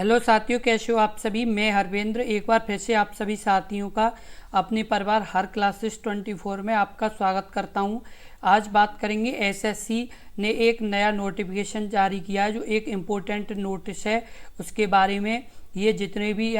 Hello साथियों, कैसे हो आप सभी। मैं हरवेंद्र एक बार फिर से आप सभी साथियों का अपने परिवार हर क्लासेस 24 में आपका स्वागत करता हूं। आज बात करेंगे एसएससी ने एक नया नोटिफिकेशन जारी किया है, जो एक इम्पोर्टेंट नोटिस है उसके बारे में। ये जितने भी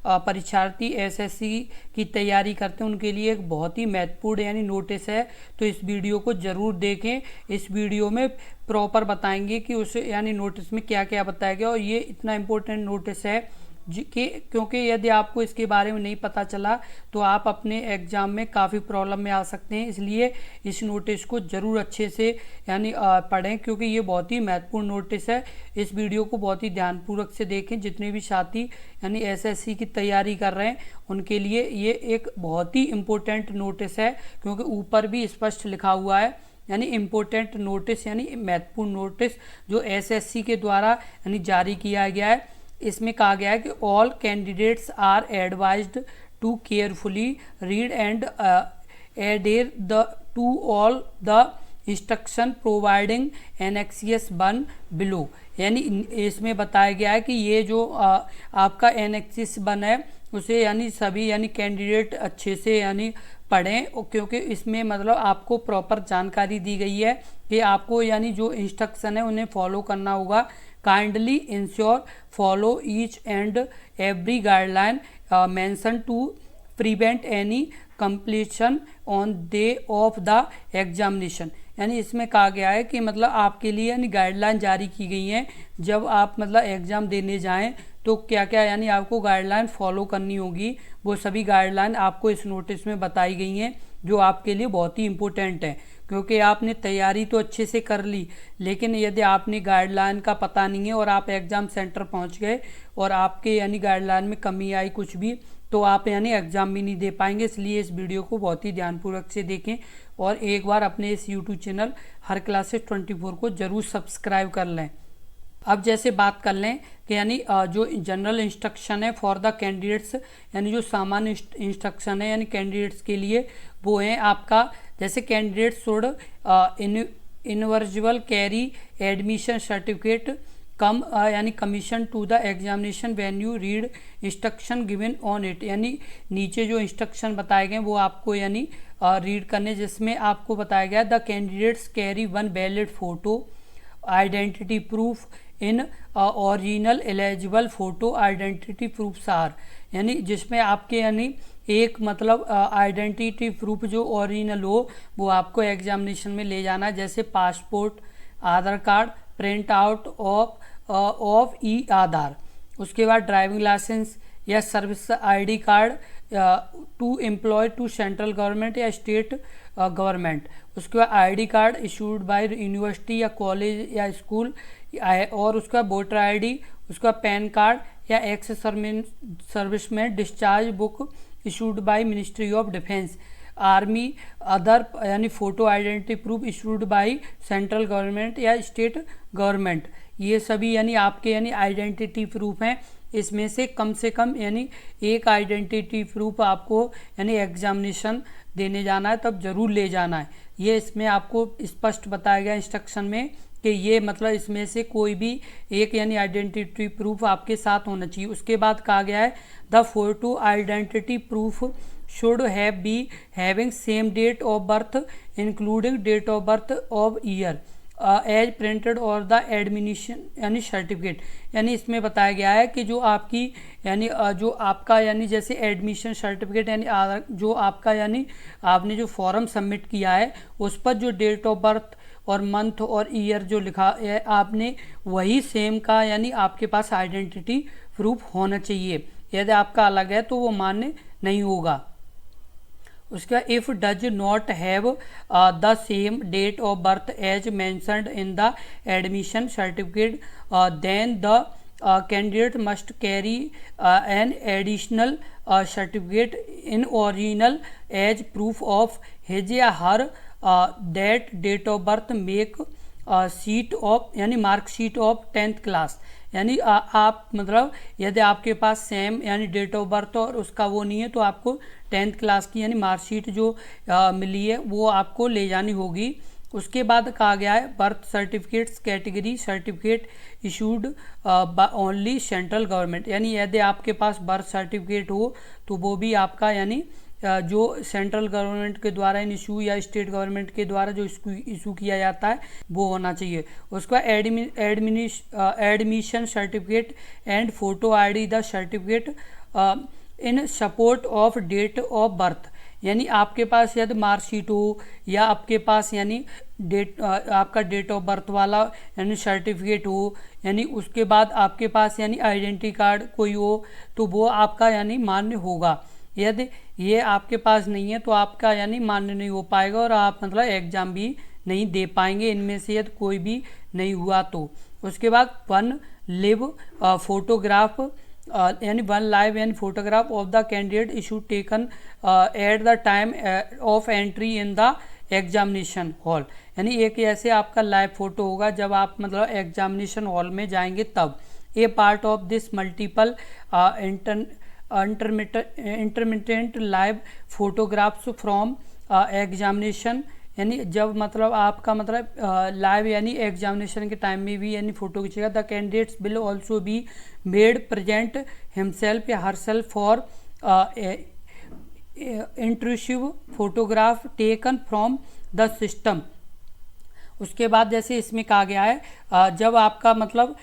परीक्षार्थी एसएससी की तैयारी करते हैं उनके लिए एक बहुत ही महत्वपूर्ण नोटिस है। तो इस वीडियो को ज़रूर देखें। इस वीडियो में प्रॉपर बताएंगे कि उस नोटिस में क्या क्या बताया गया, और ये इतना इम्पोर्टेंट नोटिस है कि क्योंकि यदि आपको इसके बारे में नहीं पता चला तो आप अपने एग्ज़ाम में काफ़ी प्रॉब्लम में आ सकते हैं। इसलिए इस नोटिस को ज़रूर अच्छे से पढ़ें, क्योंकि ये बहुत ही महत्वपूर्ण नोटिस है। इस वीडियो को बहुत ही ध्यानपूर्वक से देखें। जितने भी साथी एसएससी की तैयारी कर रहे हैं उनके लिए ये एक बहुत ही इम्पोर्टेंट नोटिस है, क्योंकि ऊपर भी स्पष्ट लिखा हुआ है इम्पोर्टेंट नोटिस महत्वपूर्ण नोटिस जो एसएससी के द्वारा जारी किया गया है। इसमें कहा गया है कि all candidates are advised to carefully read and adhere the to all the instruction providing annexures 1 below. इसमें बताया गया है कि ये जो आपका एनेक्सियस 1 है उसे सभी कैंडिडेट अच्छे से पढ़ें, क्योंकि इसमें मतलब आपको प्रॉपर जानकारी दी गई है कि आपको जो इंस्ट्रक्शन है उन्हें फॉलो करना होगा। Kindly ensure follow each and every guideline mention to prevent any completion on day of the examination. इसमें कहा गया है कि मतलब आपके लिए गाइडलाइन जारी की गई हैं। जब आप एग्ज़ाम देने जाएं तो क्या क्या आपको गाइडलाइन फॉलो करनी होगी, वो सभी गाइडलाइन आपको इस नोटिस में बताई गई हैं, जो आपके लिए बहुत ही इम्पोर्टेंट है। क्योंकि आपने तैयारी तो अच्छे से कर ली, लेकिन यदि आपने गाइडलाइन का पता नहीं है और आप एग्ज़ाम सेंटर पहुंच गए और आपके गाइडलाइन में कमी आई कुछ भी, तो आप एग्ज़ाम भी नहीं दे पाएंगे। इसलिए इस वीडियो को बहुत ही ध्यानपूर्वक से देखें और एक बार अपने इस यूट्यूब चैनल हर क्लासेस 24 को ज़रूर सब्सक्राइब कर लें। अब जैसे बात कर लें कि जो जनरल इंस्ट्रक्शन है फॉर द कैंडिडेट्स, जो सामान्य इंस्ट्रक्शन है कैंडिडेट्स के लिए, वो है आपका जैसे candidates should invariably carry admission certificate come commission to the examination when you read instruction given on it. नीचे जो इंस्ट्रक्शन बताए गए वो आपको रीड करने, जिसमें आपको बताया गया the candidates carry 1 valid photo identity proof in original eligible photo identity proofs are, जिसमें आपके एक मतलब आइडेंटिटी प्रूफ जो ओरिजिनल हो वो आपको एग्जामिनेशन में ले जाना है, जैसे passport, Aadhaar card, print out of e Aadhaar. उसके बाद ड्राइविंग लाइसेंस या service ID card to employ to central government या स्टेट गवर्नमेंट। उसके बाद ID card issued by university या कॉलेज या स्कूल, और उसका वोटर आईडी, उसका पैन कार्ड या ex serviceman discharge book issued by ministry of defence, army, other photo identity proof issued by central government या state government. ये सभी आपके आइडेंटिटी प्रूफ हैं। इसमें से कम एक आइडेंटिटी प्रूफ आपको एग्जामिनेशन देने जाना है तब जरूर ले जाना है। ये इसमें आपको स्पष्ट बताया गया इंस्ट्रक्शन में कि ये मतलब इसमें से कोई भी एक आइडेंटिटी प्रूफ आपके साथ होना चाहिए। उसके बाद कहा गया है the photo identity proof should have be having same date of birth including date of birth of year as printed और द एडमिशन सर्टिफिकेट। इसमें बताया गया है कि जो आपकी जो आपका जैसे एडमिशन सर्टिफिकेट जो आपका आपने जो फॉर्म सबमिट किया है उस पर जो डेट ऑफ बर्थ और मंथ और ईयर जो लिखा है आपने, वही सेम का आपके पास आइडेंटिटी प्रूफ होना चाहिए। यदि आपका अलग है तो वो मान्य नहीं होगा। उसका if does not have the same date of birth as mentioned in the admission certificate then the candidate must carry an additional certificate in original as proof of his या her that date of birth make seat of marksheet of 10th class. आप मतलब यदि आपके पास same date of birth और उसका वो नहीं है तो आपको 10th क्लास की मार्कशीट जो मिली है वो आपको ले जानी होगी। उसके बाद कहा गया है birth certificates category certificate issued only central government, यानी यदि आपके पास बर्थ सर्टिफिकेट हो तो वो भी आपका यानी जो सेंट्रल गवर्नमेंट के द्वारा इन इशू या स्टेट गवर्नमेंट के द्वारा जो इशू किया जाता है वो होना चाहिए। उसका admission certificate and photo ID the certificate in support of date of birth, यानी आपके पास यदि मार्कशीट हो या आपके पास यानी आपका डेट ऑफ बर्थ वाला यानी सर्टिफिकेट हो, यानी उसके बाद आपके पास यानी आइडेंटिटी कार्ड कोई हो तो वो आपका यानी मान्य होगा। यदि ये आपके पास नहीं है तो आपका यानी मान्य नहीं हो पाएगा और आप मतलब एग्ज़ाम भी नहीं दे पाएंगे, इनमें से यदि कोई भी नहीं हुआ तो। उसके बाद वन लिव फोटोग्राफ यानी वन लाइव यानी photograph of the candidate issue taken at the time of entry in the examination hall, यानी एक ऐसे आपका लाइव फोटो होगा जब आप मतलब एग्जामिनेशन हॉल में जाएंगे तब। A part of this multiple intermittent live photographs from examination, यानी जब मतलब आपका मतलब लाइव यानी एग्जामिनेशन के टाइम में भी यानी फ़ोटो खींचेगा। The candidates will also be made present himself या herself for intrusive photograph taken from the system. उसके बाद जैसे इसमें कहा गया है जब आपका मतलब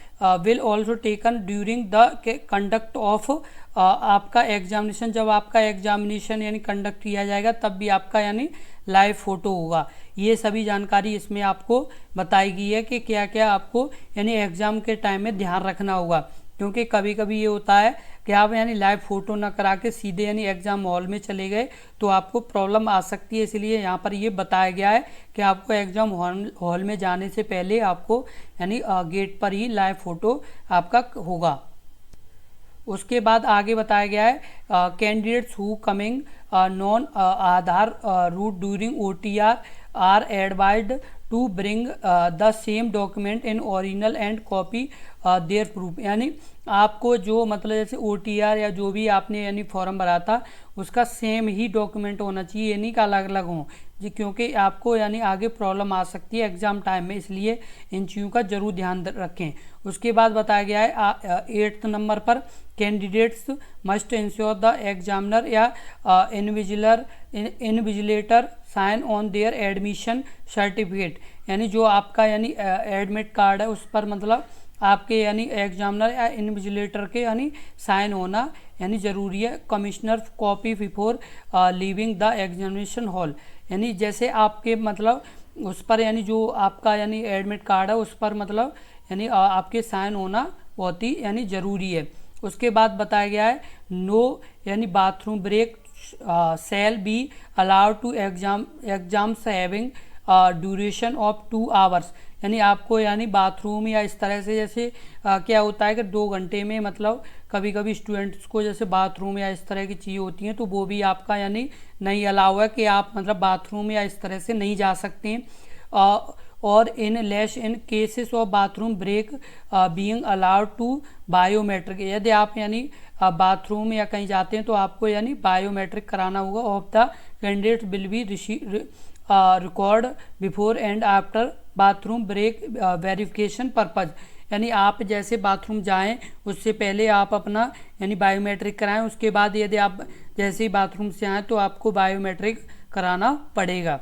will also taken during the conduct of आपका एग्जामिनेशन, जब आपका एग्जामिनेशन यानी कंडक्ट किया जाएगा तब भी आपका यानी लाइव फ़ोटो होगा। ये सभी जानकारी इसमें आपको बताई गई है कि क्या क्या आपको यानी एग्ज़ाम के टाइम में ध्यान रखना होगा, क्योंकि कभी कभी ये होता है कि आप यानी लाइव फ़ोटो ना करा के सीधे यानी एग्ज़ाम हॉल में चले गए तो आपको प्रॉब्लम आ सकती है। इसलिए यहाँ पर ये बताया गया है कि आपको एग्ज़ाम हॉल में जाने से पहले आपको यानी गेट पर ही लाइव फ़ोटो आपका होगा। उसके बाद आगे बताया गया है candidates who coming non Aadhaar route during OTR are advised to bring the same document in original and copy their proof, यानी आपको जो मतलब जैसे OTR या जो भी आपने यानी फॉर्म भरा था उसका सेम ही डॉक्यूमेंट होना चाहिए, यानी कि अलग अलग हों जी, क्योंकि आपको यानी आगे प्रॉब्लम आ सकती है एग्ज़ाम टाइम में, इसलिए इन चीज़ों का जरूर ध्यान रखें। उसके बाद बताया गया है 8th नंबर पर candidates must ensure the examiner या invigilator sign on their admission certificate, यानी जो आपका यानी एडमिट कार्ड है उस पर मतलब आपके यानी एग्जामिनर या इनविजिलेटर के यानी साइन होना यानी ज़रूरी है। Commissioner copy before leaving the examination hall, यानी जैसे आपके मतलब उस पर यानी जो आपका यानी एडमिट कार्ड है उस पर मतलब यानी आपके साइन होना बहुत ही यानी ज़रूरी है। उसके बाद बताया गया है नो यानी bathroom break shall be allowed to exams having duration of 2 hours, यानी आपको यानी बाथरूम या इस तरह से जैसे क्या होता है कि 2 घंटे में मतलब कभी कभी स्टूडेंट्स को जैसे बाथरूम या इस तरह की चीज़ें होती हैं तो वो भी आपका यानी नहीं अलाउ है कि आप मतलब बाथरूम या इस तरह से नहीं जा सकते हैं। और in less in cases of bathroom break being allowed to biometric, यदि आप यानी बाथरूम या कहीं जाते हैं तो आपको यानी बायोमेट्रिक कराना होगा। Of the candidate will be record before and after bathroom break verification purpose, यानी आप जैसे बाथरूम जाएं उससे पहले आप अपना यानी बायोमेट्रिक कराएं, उसके बाद यदि आप जैसे ही बाथरूम से आएँ तो आपको बायोमेट्रिक कराना पड़ेगा।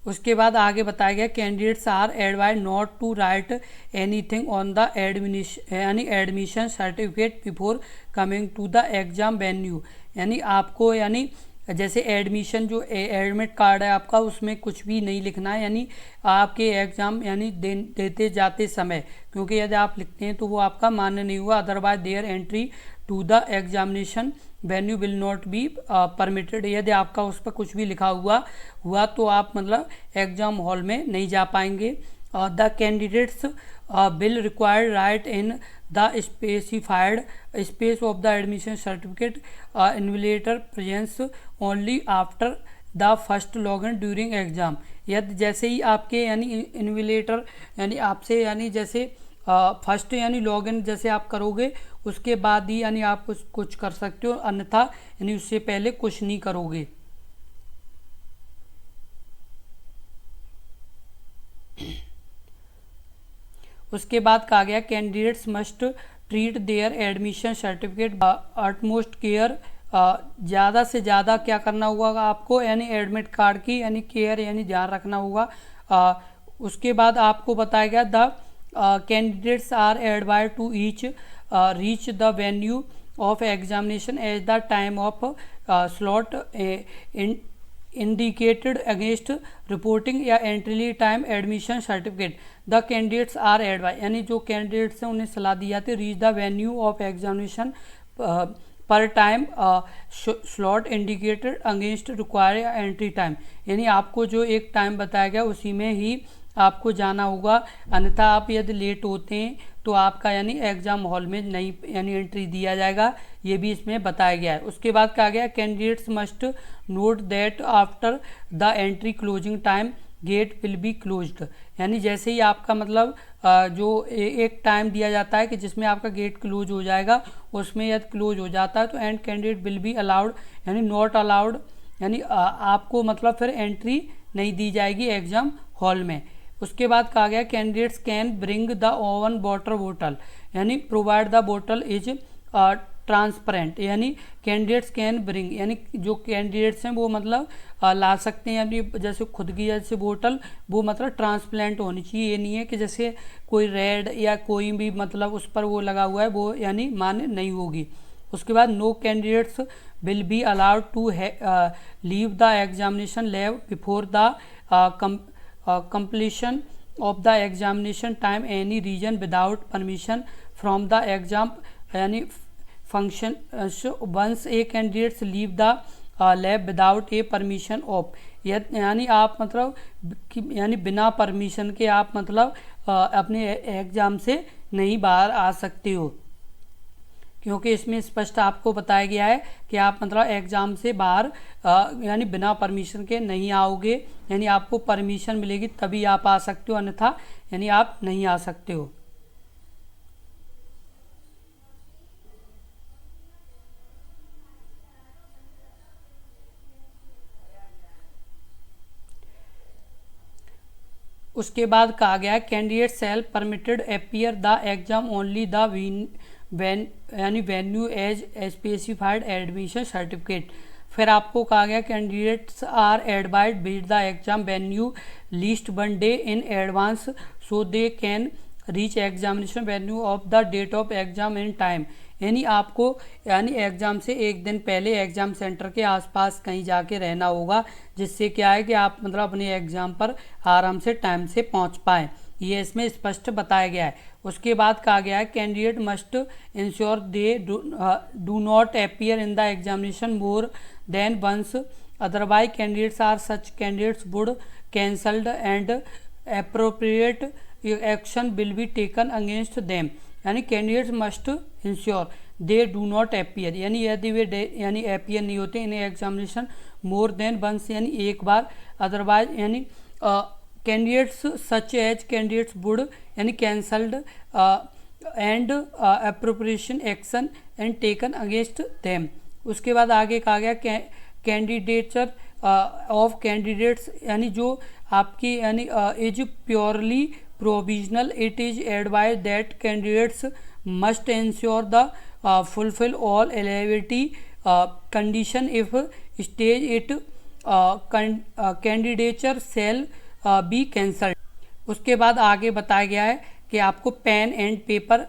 उसके बाद आगे बताया गया candidates are advise not to write anything on the admission certificate before coming to the exam venue, यानी आपको यानी जैसे एडमिशन जो एडमिट कार्ड है आपका उसमें कुछ भी नहीं लिखना है, यानी आपके एग्ज़ाम यानी देते जाते समय, क्योंकि यदि आप लिखते हैं तो वो आपका मान्य नहीं हुआ। Otherwise their entry to the examination venue will not be permitted, यदि आपका उस पर कुछ भी लिखा हुआ तो आप मतलब एग्ज़ाम हॉल में नहीं जा पाएंगे। The candidates will required right in the specified space of the admission certificate invigilator presence only after the first login during exam, यदि जैसे ही आपके यानी इन्विजिलेटर यानी आपसे यानी जैसे फर्स्ट यानी लॉगिन जैसे आप करोगे उसके बाद ही यानी आप कुछ कर सकते हो, अन्यथा यानी उससे पहले कुछ नहीं करोगे। उसके बाद कहा गया candidates must treat their admission certificate utmost care. ज़्यादा से ज़्यादा क्या करना होगा आपको, यानी एडमिट कार्ड की यानी केयर यानी ध्यान रखना होगा। उसके बाद आपको बताया गया the candidates are advise to each reach the venue of examination as the time of slot indicated against reporting या entry time admission certificate. The candidates are advise यानी जो कैंडिडेट्स हैं उन्हें सलाह दी जाती है reach the venue of examination पर time slot indicated against require entry time, यानी आपको जो एक टाइम बताया गया उसी में ही आपको जाना होगा, अन्यथा आप यदि लेट होते हैं तो आपका यानी एग्जाम हॉल में नहीं यानी एंट्री दिया जाएगा, ये भी इसमें बताया गया है। उसके बाद कहा गया candidates must note that after the entry closing time gate will be closed, यानी जैसे ही आपका मतलब जो एक टाइम दिया जाता है कि जिसमें आपका गेट क्लोज हो जाएगा, उसमें यदि क्लोज हो जाता है तो and candidate will be allowed यानी नॉट अलाउड, यानी आपको मतलब फिर एंट्री नहीं दी जाएगी एग्जाम हॉल में। उसके बाद कहा गया candidates can bring the oven water बोतल, यानी प्रोवाइड द बोतल इज ट्रांसपेरेंट, यानी कैंडिडेट्स कैन ब्रिंग यानी जो कैंडिडेट्स हैं वो मतलब ला सकते हैं अपनी जैसे खुद की जैसे बोतल, वो मतलब ट्रांसपेरेंट होनी चाहिए, ये नहीं है कि जैसे कोई रेड या कोई भी मतलब उस पर वो लगा हुआ है वो यानी मान्य नहीं होगी। उसके बाद no candidates will be allowed to leave the examination lab before the completion of the examination time any region without permission from the exam यानी function once a candidates leave the lab without a permission of, यानी आप मतलब यानी बिना permission के आप मतलब अपने एग्ज़ाम से नहीं बाहर आ सकते हो, क्योंकि इसमें स्पष्ट आपको बताया गया है कि आप मतलब एग्ज़ाम से बाहर यानी बिना परमिशन के नहीं आओगे, यानी आपको परमिशन मिलेगी तभी आप आ सकते हो, अन्यथा यानी आप नहीं आ सकते हो। उसके बाद कहा गया candidate self permitted appear the exam only the यानी venue as specified admission certificate. फिर आपको कहा गया candidates are advised visit the exam venue least 1 day in advance so they can reach examination venue of the date of exam in time, यानी आपको यानी exam से एक दिन पहले एग्ज़ाम सेंटर के आसपास कहीं जाके रहना होगा, जिससे क्या है कि आप मतलब अपने एग्ज़ाम पर आराम से टाइम से पहुंच पाएँ, ये इसमें स्पष्ट बताया गया है। उसके बाद कहा गया है candidate must ensure they do not appear in the examination more than once, otherwise candidates are such candidates would cancelled and appropriate action will be taken against them, यानी candidates must ensure they do not appear, यानी यदि वे यानी appear नहीं होते in examination more than once यानी एक बार, अदरवाइज यानी candidates such as candidates would यानी cancelled and appropriation action and taken against them. उसके बाद आगे कहा गया कैंडिडेचर ऑफ कैंडिडेट्स, यानी जो आपकी यानी is purely provisional, it is advise that candidates must ensure the fulfill all eligibility condition if stage it candidature shall be cancelled. उसके बाद आगे बताया गया है कि आपको pen and paper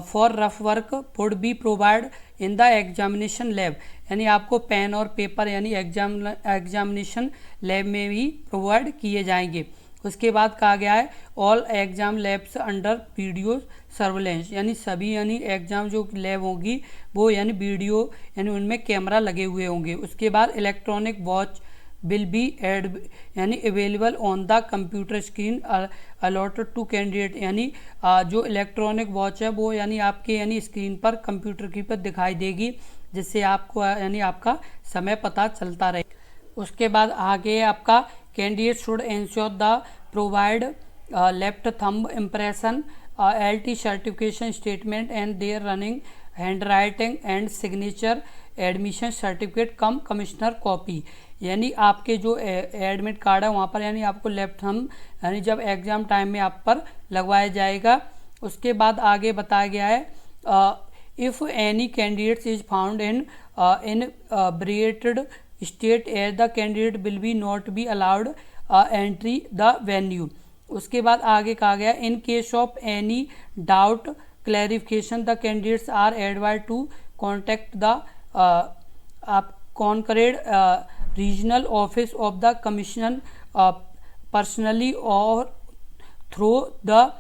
for rough work would be provide in the examination lab, यानी आपको पेन और पेपर यानी एग्जामिनेशन लैब में भी प्रोवाइड किए जाएंगे। उसके बाद कहा गया है all exam labs under video surveillance, यानी सभी यानी एग्जाम जो लैब होगी वो यानी वीडियो यानी उनमें कैमरा लगे हुए होंगे। उसके बाद इलेक्ट्रॉनिक वॉच विल बी यानी available on the computer screen allotted to candidate, यानी जो इलेक्ट्रॉनिक वॉच है वो यानी आपके यानी स्क्रीन पर कंप्यूटर की पर दिखाई देगी, जिससे आपको यानी आपका समय पता चलता रहे। उसके बाद आगे आपका candidate should ensure the provide left thumb impression LT certification statement and their running hand writing and signature admission certificate cum commissioner copy, यानी आपके जो एडमिट कार्ड है वहाँ पर यानी आपको लेफ्ट थंब यानी जब एग्ज़ाम टाइम में आप पर लगवाया जाएगा उसके बाद आगे बताया गया है if any candidates is found in inebriated state as the candidate will be not be allowed entry the venue. उसके बाद आगे कहा गया in case of any doubt clarification the candidates are advised to contact the concerned regional office of the commission personally और through the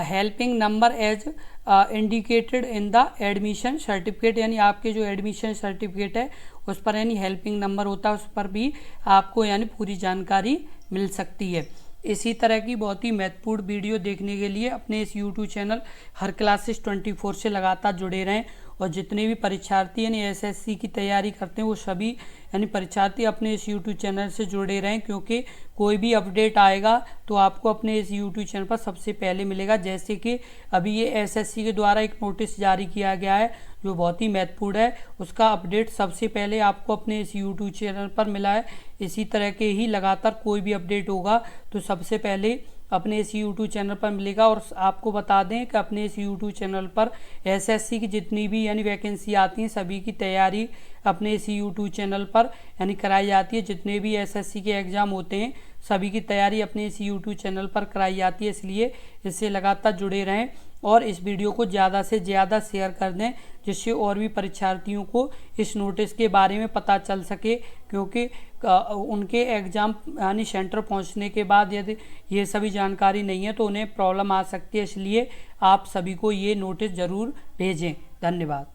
helping number as indicated in the admission certificate. यानी आपके जो admission certificate है उस पर यानी helping number होता है, उस पर भी आपको यानी पूरी जानकारी मिल सकती है। इसी तरह की बहुत ही महत्वपूर्ण वीडियो देखने के लिए अपने इस YouTube चैनल हर क्लासेस 24 से लगातार जुड़े रहें और जितने भी परीक्षार्थी यानी SSC की तैयारी करते हैं वो सभी यानी परीक्षार्थी अपने इस YouTube चैनल से जुड़े रहें, क्योंकि कोई भी अपडेट आएगा तो आपको अपने इस YouTube चैनल पर सबसे पहले मिलेगा। जैसे कि अभी ये SSC के द्वारा एक नोटिस जारी किया गया है जो बहुत ही महत्वपूर्ण है, उसका अपडेट सबसे पहले आपको अपने इस YouTube चैनल पर मिला है। इसी तरह के ही लगातार कोई भी अपडेट होगा तो सबसे पहले अपने इस YouTube चैनल पर मिलेगा। और आपको बता दें कि अपने इस YouTube चैनल पर SSC की जितनी भी यानी वैकेंसी आती हैं सभी की तैयारी अपने इस YouTube चैनल पर यानी कराई जाती है। जितने भी SSC के एग्ज़ाम होते हैं सभी की तैयारी अपने इस YouTube चैनल पर कराई जाती है, इसलिए इससे लगातार जुड़े रहें और इस वीडियो को ज़्यादा से ज़्यादा शेयर कर दें जिससे और भी परीक्षार्थियों को इस नोटिस के बारे में पता चल सके, क्योंकि उनके एग्ज़ाम यानी सेंटर पहुंचने के बाद यदि ये सभी जानकारी नहीं है तो उन्हें प्रॉब्लम आ सकती है। इसलिए आप सभी को ये नोटिस ज़रूर भेजें। धन्यवाद।